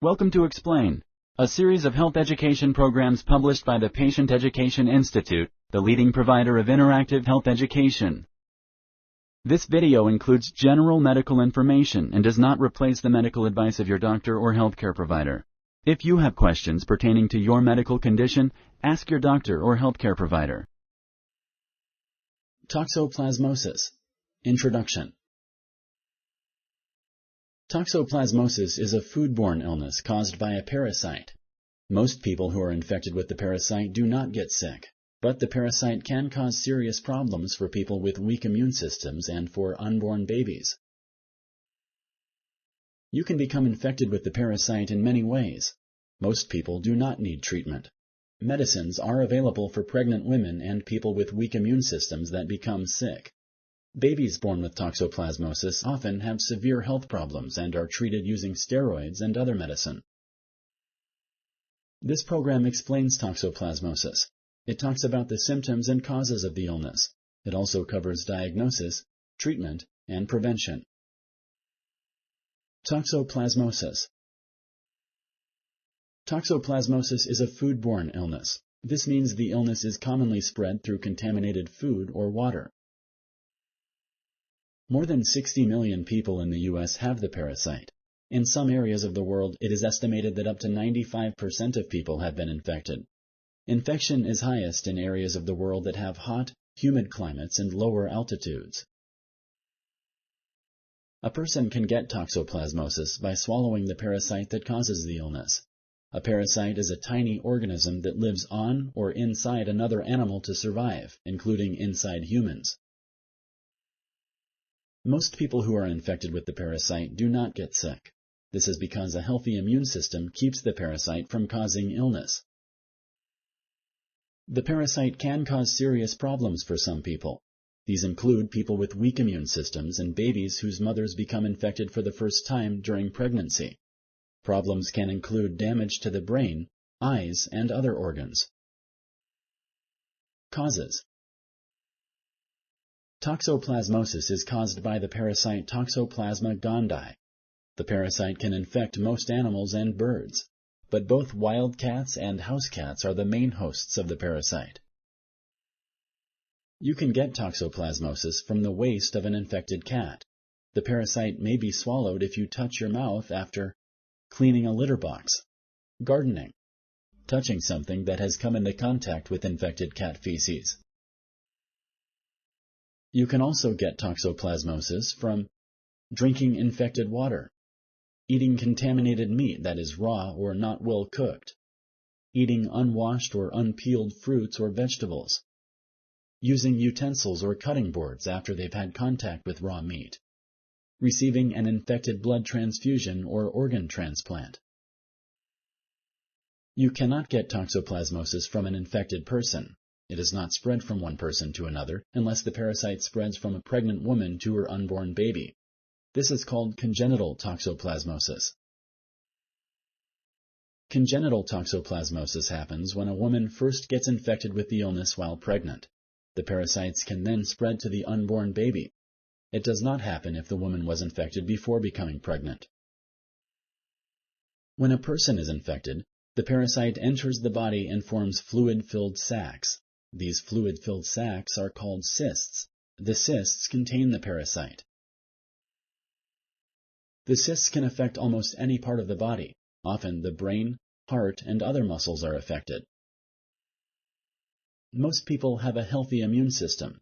Welcome to Explain, a series of health education programs published by the Patient Education Institute, the leading provider of interactive health education. This video includes general medical information and does not replace the medical advice of your doctor or healthcare provider. If you have questions pertaining to your medical condition, ask your doctor or healthcare provider. Toxoplasmosis. Introduction. Toxoplasmosis is a foodborne illness caused by a parasite. Most people who are infected with the parasite do not get sick, but the parasite can cause serious problems for people with weak immune systems and for unborn babies. You can become infected with the parasite in many ways. Most people do not need treatment. Medicines are available for pregnant women and people with weak immune systems that become sick. Babies born with toxoplasmosis often have severe health problems and are treated using steroids and other medicine. This program explains toxoplasmosis. It talks about the symptoms and causes of the illness. It also covers diagnosis, treatment, and prevention. Toxoplasmosis. Toxoplasmosis is a foodborne illness. This means the illness is commonly spread through contaminated food or water. More than 60 million people in the U.S. have the parasite. In some areas of the world, it is estimated that up to 95% of people have been infected. Infection is highest in areas of the world that have hot, humid climates and lower altitudes. A person can get toxoplasmosis by swallowing the parasite that causes the illness. A parasite is a tiny organism that lives on or inside another animal to survive, including inside humans. Most people who are infected with the parasite do not get sick. This is because a healthy immune system keeps the parasite from causing illness. The parasite can cause serious problems for some people. These include people with weak immune systems and babies whose mothers become infected for the first time during pregnancy. Problems can include damage to the brain, eyes, and other organs. Causes. Toxoplasmosis is caused by the parasite Toxoplasma gondii. The parasite can infect most animals and birds, but both wild cats and house cats are the main hosts of the parasite. You can get toxoplasmosis from the waste of an infected cat. The parasite may be swallowed if you touch your mouth after cleaning a litter box, gardening, touching something that has come into contact with infected cat feces. You can also get toxoplasmosis from drinking infected water, eating contaminated meat that is raw or not well cooked, eating unwashed or unpeeled fruits or vegetables, using utensils or cutting boards after they've had contact with raw meat, receiving an infected blood transfusion or organ transplant. You cannot get toxoplasmosis from an infected person. It is not spread from one person to another unless the parasite spreads from a pregnant woman to her unborn baby. This is called congenital toxoplasmosis. Congenital toxoplasmosis happens when a woman first gets infected with the illness while pregnant. The parasites can then spread to the unborn baby. It does not happen if the woman was infected before becoming pregnant. When a person is infected, the parasite enters the body and forms fluid-filled sacs. These fluid-filled sacs are called cysts. The cysts contain the parasite. The cysts can affect almost any part of the body. Often the brain, heart, and other muscles are affected. Most people have a healthy immune system.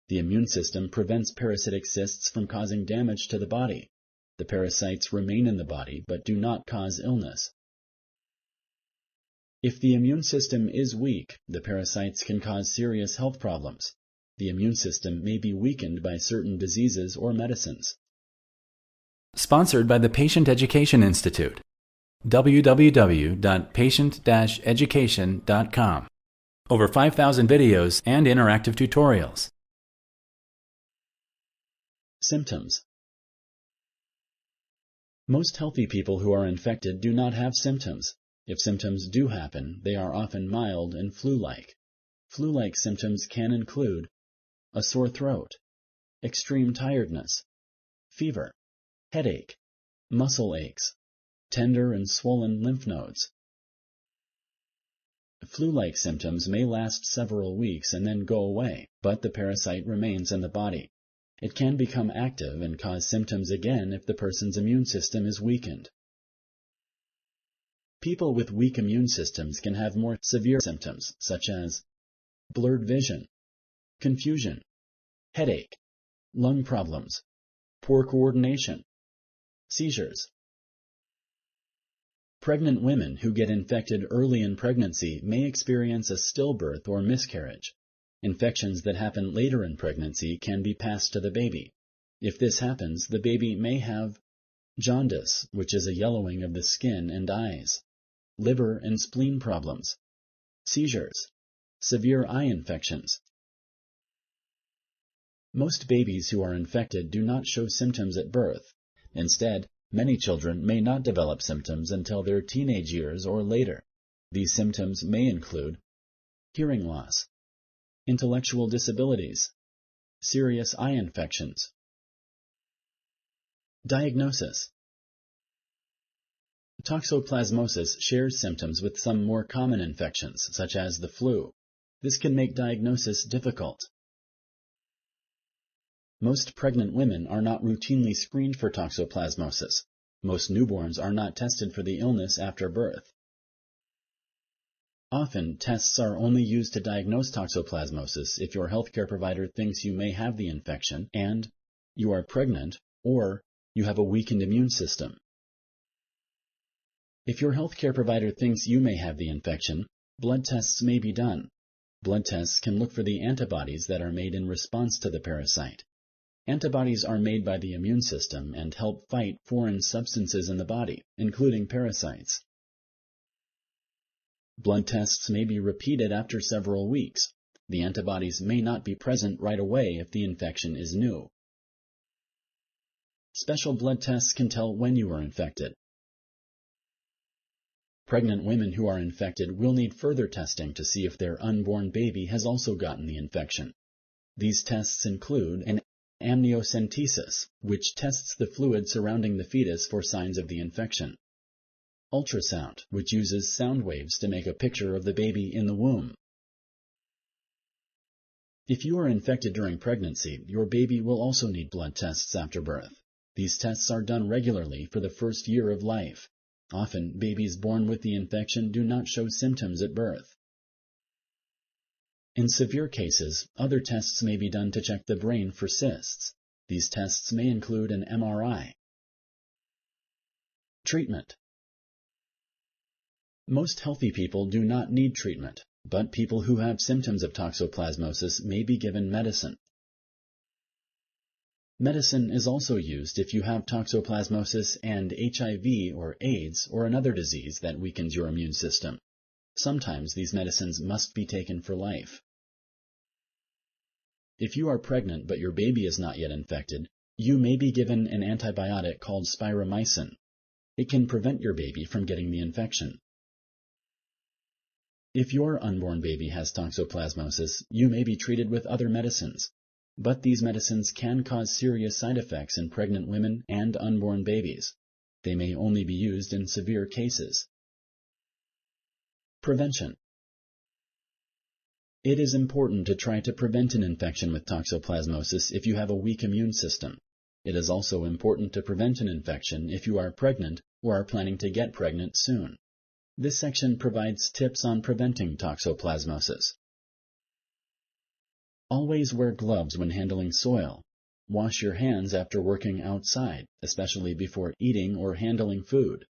The immune system prevents parasitic cysts from causing damage to the body. The parasites remain in the body but do not cause illness. If the immune system is weak, the parasites can cause serious health problems. The immune system may be weakened by certain diseases or medicines. Sponsored by the Patient Education Institute. www.patient-education.com. Over 5,000 videos and interactive tutorials. Symptoms. Most healthy people who are infected do not have symptoms. If symptoms do happen, they are often mild and flu-like. Flu-like symptoms can include a sore throat, extreme tiredness, fever, headache, muscle aches, tender and swollen lymph nodes. Flu-like symptoms may last several weeks and then go away, but the parasite remains in the body. It can become active and cause symptoms again if the person's immune system is weakened. People with weak immune systems can have more severe symptoms, such as blurred vision, confusion, headache, lung problems, poor coordination, seizures. Pregnant women who get infected early in pregnancy may experience a stillbirth or miscarriage. Infections that happen later in pregnancy can be passed to the baby. If this happens, the baby may have jaundice, which is a yellowing of the skin and eyes, liver and spleen problems, seizures, severe eye infections. Most babies who are infected do not show symptoms at birth. Instead, many children may not develop symptoms until their teenage years or later. These symptoms may include hearing loss, intellectual disabilities, serious eye infections. Diagnosis. Toxoplasmosis shares symptoms with some more common infections, such as the flu. This can make diagnosis difficult. Most pregnant women are not routinely screened for toxoplasmosis. Most newborns are not tested for the illness after birth. Often, tests are only used to diagnose toxoplasmosis if your healthcare provider thinks you may have the infection and you are pregnant or you have a weakened immune system. If your healthcare provider thinks you may have the infection, blood tests may be done. Blood tests can look for the antibodies that are made in response to the parasite. Antibodies are made by the immune system and help fight foreign substances in the body, including parasites. Blood tests may be repeated after several weeks. The antibodies may not be present right away if the infection is new. Special blood tests can tell when you are infected. Pregnant women who are infected will need further testing to see if their unborn baby has also gotten the infection. These tests include an amniocentesis, which tests the fluid surrounding the fetus for signs of the infection. Ultrasound, which uses sound waves to make a picture of the baby in the womb. If you are infected during pregnancy, your baby will also need blood tests after birth. These tests are done regularly for the first year of life. Often, babies born with the infection do not show symptoms at birth. In severe cases, other tests may be done to check the brain for cysts. These tests may include an MRI. Treatment. Most healthy people do not need treatment, but people who have symptoms of toxoplasmosis may be given medicine. Medicine is also used if you have toxoplasmosis and HIV or AIDS or another disease that weakens your immune system. Sometimes these medicines must be taken for life. If you are pregnant but your baby is not yet infected, you may be given an antibiotic called spiromycin. It can prevent your baby from getting the infection. If your unborn baby has toxoplasmosis, you may be treated with other medicines, but these medicines can cause serious side effects in pregnant women and unborn babies. They may only be used in severe cases. Prevention. It is important to try to prevent an infection with toxoplasmosis if you have a weak immune system. It is also important to prevent an infection if you are pregnant or are planning to get pregnant soon. This section provides tips on preventing toxoplasmosis. Always wear gloves when handling soil. Wash your hands after working outside, especially before eating or handling food.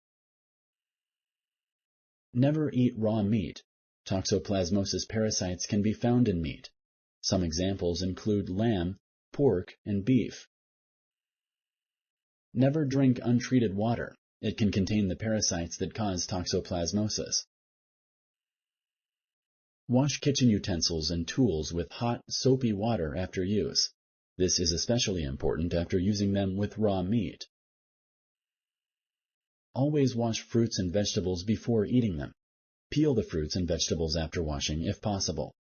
Never eat raw meat. Toxoplasmosis parasites can be found in meat. Some examples include lamb, pork, and beef. Never drink untreated water. It can contain the parasites that cause toxoplasmosis. Wash kitchen utensils and tools with hot, soapy water after use. This is especially important after using them with raw meat. Always wash fruits and vegetables before eating them. Peel the fruits and vegetables after washing if possible.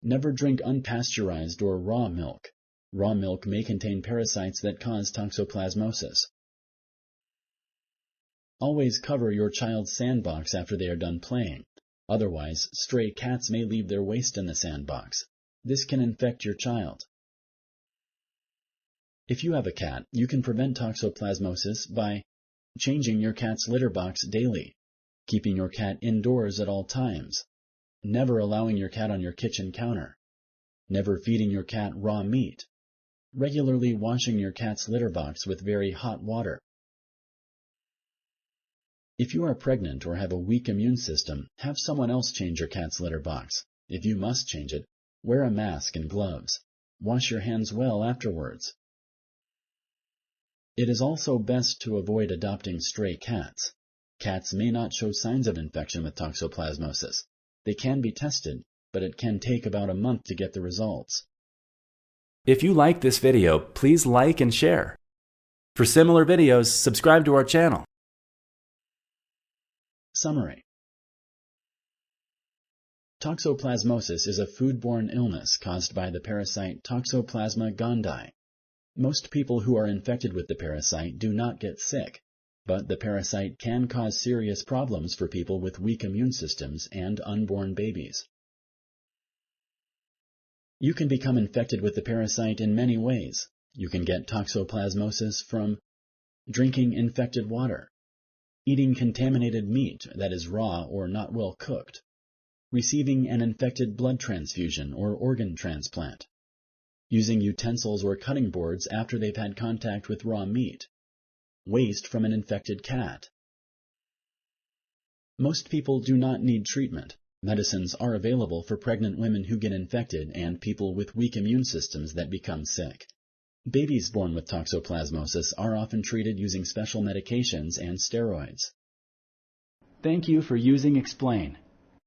Never drink unpasteurized or raw milk. Raw milk may contain parasites that cause toxoplasmosis. Always cover your child's sandbox after they are done playing. Otherwise, stray cats may leave their waste in the sandbox. This can infect your child. If you have a cat, you can prevent toxoplasmosis by changing your cat's litter box daily, keeping your cat indoors at all times, never allowing your cat on your kitchen counter, never feeding your cat raw meat, regularly washing your cat's litter box with very hot water. If you are pregnant or have a weak immune system, have someone else change your cat's litter box. If you must change it, wear a mask and gloves. Wash your hands well afterwards. It is also best to avoid adopting stray cats. Cats may not show signs of infection with toxoplasmosis. They can be tested, but it can take about a month to get the results. If you like this video, please like and share. For similar videos, subscribe to our channel. Summary. Toxoplasmosis is a foodborne illness caused by the parasite Toxoplasma gondii. Most people who are infected with the parasite do not get sick, but the parasite can cause serious problems for people with weak immune systems and unborn babies. You can become infected with the parasite in many ways. You can get toxoplasmosis from drinking infected water, eating contaminated meat that is raw or not well cooked, receiving an infected blood transfusion or organ transplant, using utensils or cutting boards after they've had contact with raw meat, waste from an infected cat. Most people do not need treatment. Medicines are available for pregnant women who get infected and people with weak immune systems that become sick. Babies born with toxoplasmosis are often treated using special medications and steroids. Thank you for using Explain.